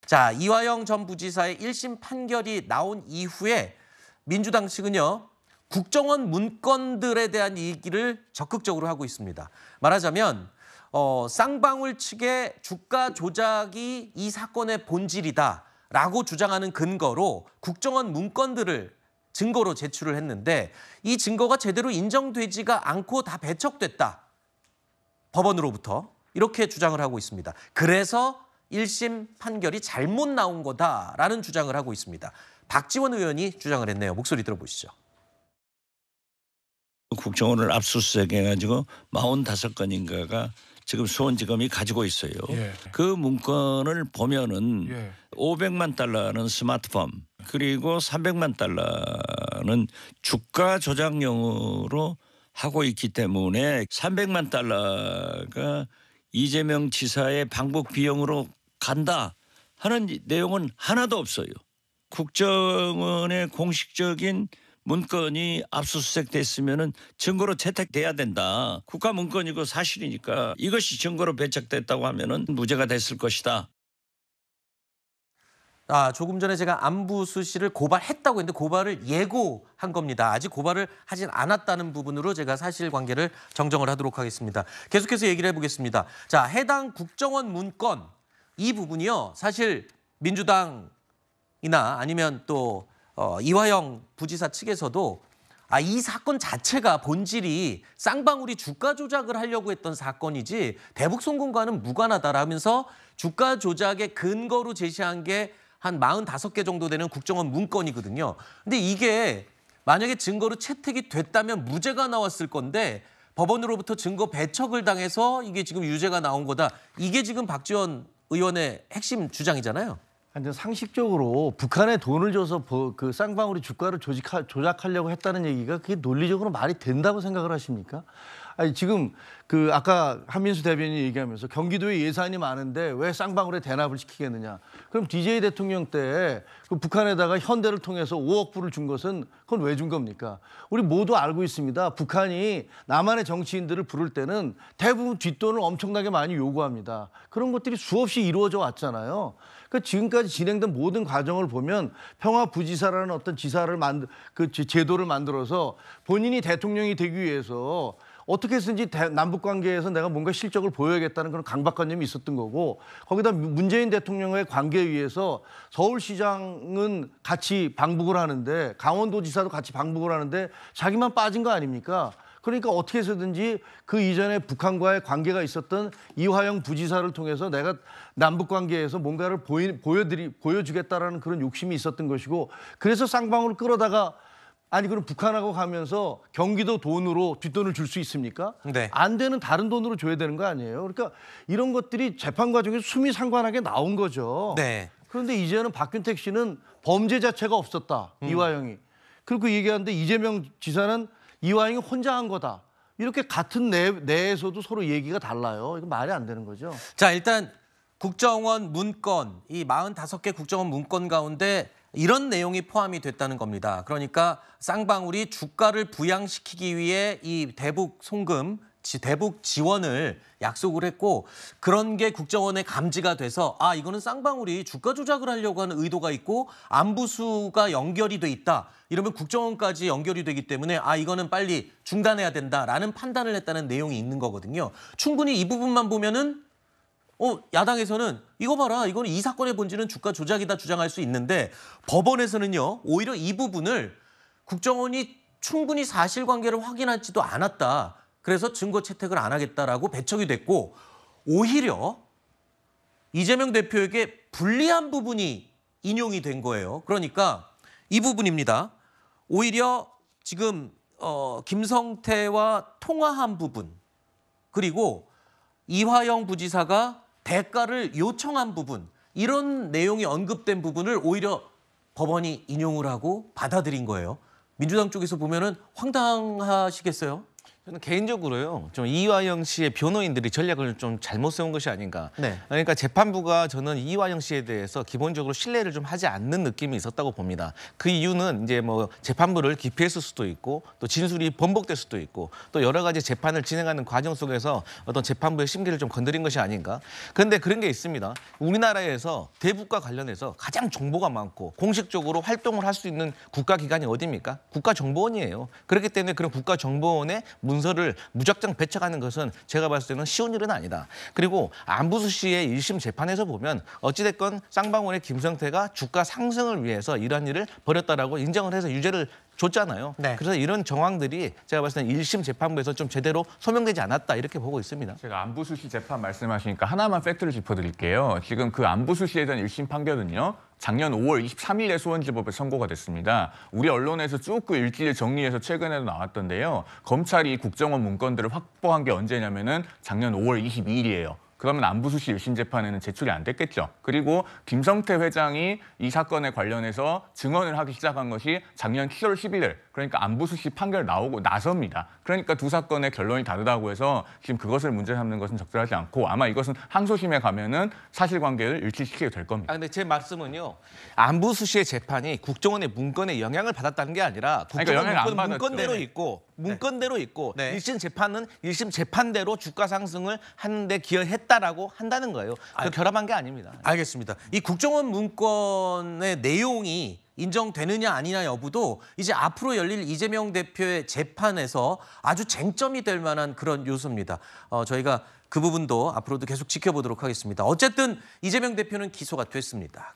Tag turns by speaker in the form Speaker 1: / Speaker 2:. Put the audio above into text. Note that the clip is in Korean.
Speaker 1: 자, 이화영 전 부지사의 1심 판결이 나온 이후에 민주당 측은요. 국정원 문건들에 대한 얘기를 적극적으로 하고 있습니다. 말하자면 쌍방울 측의 주가 조작이 이 사건의 본질이다라고 주장하는 근거로 국정원 문건들을 증거로 제출을 했는데 이 증거가 제대로 인정되지가 않고 다 배척됐다. 법원으로부터 이렇게 주장을 하고 있습니다. 그래서 1심 판결이 잘못 나온 거다라는 주장을 하고 있습니다. 박지원 의원이 주장을 했네요. 목소리 들어보시죠.
Speaker 2: 국정원을 압수수색해가지고 45건인가가 지금 수원지검이 가지고 있어요.
Speaker 3: 예.
Speaker 2: 그 문건을 보면은
Speaker 3: 예.
Speaker 2: 500만 달러는 스마트폰 그리고 300만 달러는 주가 조작용으로 하고 있기 때문에 300만 달러가 이재명 지사의 방북 비용으로 간다 하는 내용은 하나도 없어요. 국정원의 공식적인 문건이 압수수색됐으면은 증거로 채택돼야 된다. 국가 문건이고 사실이니까 이것이 증거로 배척됐다고 하면은 무죄가 됐을 것이다.
Speaker 1: 조금 전에 제가 안부수 씨를 고발했다고 했는데 고발을 예고한 겁니다. 아직 고발을 하진 않았다는 부분으로 제가 사실관계를 정정을 하도록 하겠습니다. 계속해서 얘기를 해보겠습니다. 자, 해당 국정원 문건 이 부분이요. 사실 민주당이나 아니면 또 이화영 부지사 측에서도 이 사건 자체가 본질이 쌍방울이 주가 조작을 하려고 했던 사건이지 대북 송금과는 무관하다라면서 주가 조작의 근거로 제시한 게 한 45개 정도 되는 국정원 문건이거든요. 근데 이게 만약에 증거로 채택이 됐다면 무죄가 나왔을 건데 법원으로부터 증거 배척을 당해서 이게 지금 유죄가 나온 거다. 이게 지금 박지원 의원의 핵심 주장이잖아요.
Speaker 4: 근데 상식적으로 북한에 돈을 줘서 그 쌍방울이 주가를 조작하려고 했다는 얘기가 그게 논리적으로 말이 된다고 생각을 하십니까? 아니 지금 그 아까 한민수 대변인이 얘기하면서 경기도에 예산이 많은데 왜 쌍방울에 대납을 시키겠느냐? 그럼 DJ 대통령 때 그 북한에다가 현대를 통해서 5억 불을 준 것은 그건 왜 준 겁니까? 우리 모두 알고 있습니다. 북한이 남한의 정치인들을 부를 때는 대부분 뒷돈을 엄청나게 많이 요구합니다. 그런 것들이 수없이 이루어져 왔잖아요. 그러니까 지금까지 진행된 모든 과정을 보면 평화부지사라는 어떤 지사를 그 제도를 만들어서 본인이 대통령이 되기 위해서 어떻게 해서든지 남북 관계에서 내가 뭔가 실적을 보여야겠다는 그런 강박관념이 있었던 거고 거기다 문재인 대통령과의 관계에 의해서 서울시장은 같이 방북을 하는데 강원도지사도 같이 방북을 하는데 자기만 빠진 거 아닙니까? 그러니까 어떻게 해서든지 그 이전에 북한과의 관계가 있었던 이화영 부지사를 통해서 내가 남북 관계에서 뭔가를 보여주겠다라는 그런 욕심이 있었던 것이고 그래서 쌍방울을 끌어다가 아니 그럼 북한하고 가면서 경기도 돈으로 뒷돈을 줄 수 있습니까?
Speaker 1: 네.
Speaker 4: 안 되는 다른 돈으로 줘야 되는 거 아니에요? 그러니까 이런 것들이 재판 과정에서 수미상관하게 나온 거죠.
Speaker 1: 네.
Speaker 4: 그런데 이제는 박균택 씨는 범죄 자체가 없었다. 이화영이. 그리고 얘기하는데 이재명 지사는 이화영이 혼자 한 거다. 이렇게 같은 내에서도 서로 얘기가 달라요. 이거 말이 안 되는 거죠.
Speaker 1: 자, 일단 국정원 문건, 이 45개 국정원 문건 가운데 이런 내용이 포함이 됐다는 겁니다. 그러니까 쌍방울이 주가를 부양시키기 위해 이 대북 송금, 대북 지원을 약속을 했고 그런 게 국정원에 감지가 돼서 이거는 쌍방울이 주가 조작을 하려고 하는 의도가 있고 안부수가 연결이 돼 있다. 이러면 국정원까지 연결이 되기 때문에 이거는 빨리 중단해야 된다라는 판단을 했다는 내용이 있는 거거든요. 충분히 이 부분만 보면은 야당에서는 이거 봐라. 이거는 이 사건의 본질은 주가 조작이다 주장할 수 있는데 법원에서는요. 오히려 이 부분을 국정원이 충분히 사실관계를 확인하지도 않았다. 그래서 증거 채택을 안 하겠다라고 배척이 됐고 오히려 이재명 대표에게 불리한 부분이 인용이 된 거예요. 그러니까 이 부분입니다. 오히려 지금 김성태와 통화한 부분 그리고 이화영 부지사가 대가를 요청한 부분 이런 내용이 언급된 부분을 오히려 법원이 인용을 하고 받아들인 거예요. 민주당 쪽에서 보면은 황당하시겠어요?
Speaker 3: 저는 개인적으로요, 좀 이화영 씨의 변호인들이 전략을 좀 잘못 세운 것이 아닌가.
Speaker 1: 네.
Speaker 3: 그러니까 재판부가 저는 이화영 씨에 대해서 기본적으로 신뢰를 좀 하지 않는 느낌이 있었다고 봅니다. 그 이유는 이제 뭐 재판부를 기피했을 수도 있고 또 진술이 번복될 수도 있고 또 여러 가지 재판을 진행하는 과정 속에서 어떤 재판부의 심기를 좀 건드린 것이 아닌가. 그런데 그런 게 있습니다. 우리나라에서 대북과 관련해서 가장 정보가 많고 공식적으로 활동을 할 수 있는 국가기관이 어디입니까? 국가정보원이에요. 그렇기 때문에 그런 국가정보원의 문서를 무작정 배척하는 것은 제가 봤을 때는 쉬운 일은 아니다. 그리고 안부수 씨의 1심 재판에서 보면 어찌됐건 쌍방울의 김성태가 주가 상승을 위해서 이런 일을 벌였다라고 인정을 해서 유죄를 줬잖아요.
Speaker 1: 네.
Speaker 3: 그래서 이런 정황들이 제가 봤을 때는 1심 재판부에서 좀 제대로 소명되지 않았다 이렇게 보고 있습니다.
Speaker 5: 제가 안부수 씨 재판 말씀하시니까 하나만 팩트를 짚어드릴게요. 지금 그 안부수 씨에 대한 1심 판결은요. 작년 5월 23일에 수원지법에 선고가 됐습니다. 우리 언론에서 쭉 그 일지를 정리해서 최근에도 나왔던데요. 검찰이 국정원 문건들을 확보한 게 언제냐면은 작년 5월 22일이에요. 그러면 안부수 씨 1심 재판에는 제출이 안 됐겠죠. 그리고 김성태 회장이 이 사건에 관련해서 증언을 하기 시작한 것이 작년 7월 11일, 그러니까 안부수 씨 판결 나오고 나서입니다. 그러니까 두 사건의 결론이 다르다고 해서 지금 그것을 문제 삼는 것은 적절하지 않고 아마 이것은 항소심에 가면은 사실관계를 일치시키게 될 겁니다.
Speaker 3: 근데 제 말씀은요. 안부수 씨의 재판이 국정원의 문건에 영향을 받았다는 게 아니라 국정원
Speaker 5: 영향을 안
Speaker 3: 문건,
Speaker 5: 받았죠.
Speaker 3: 문건대로
Speaker 5: 네네.
Speaker 3: 있고 문건대로 있고
Speaker 1: 네.
Speaker 3: 1심 재판은 1심 재판대로 주가 상승을 하는데 기여했다라고 한다는 거예요. 그 결함한 게 아닙니다.
Speaker 1: 알겠습니다. 이 국정원 문건의 내용이 인정되느냐 아니냐 여부도 이제 앞으로 열릴 이재명 대표의 재판에서 아주 쟁점이 될 만한 그런 요소입니다. 저희가 그 부분도 앞으로도 계속 지켜보도록 하겠습니다. 어쨌든 이재명 대표는 기소가 됐습니다.